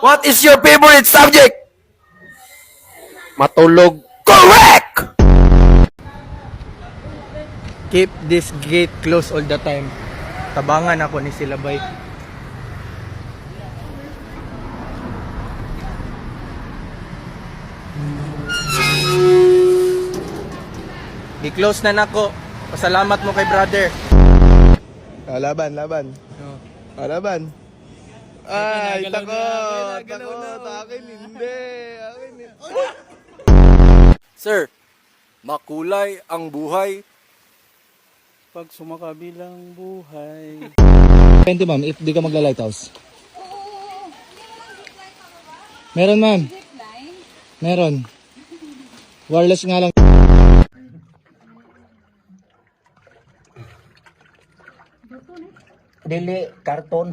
What is your favorite subject? Matulog. Correct! Keep this gate closed all the time. Tabangan ako ni sila bay. I-close na nako. Pasalamat mo kay brother. Laban. Laban. Ay, takot. Akin hindi. Sir, makulay ang buhay. Pag sumakabilang buhay. Pwede ma'am, if di ka magla-lighthouse. Meron ma'am. Meron. Wireless nga lang. Dili, karton.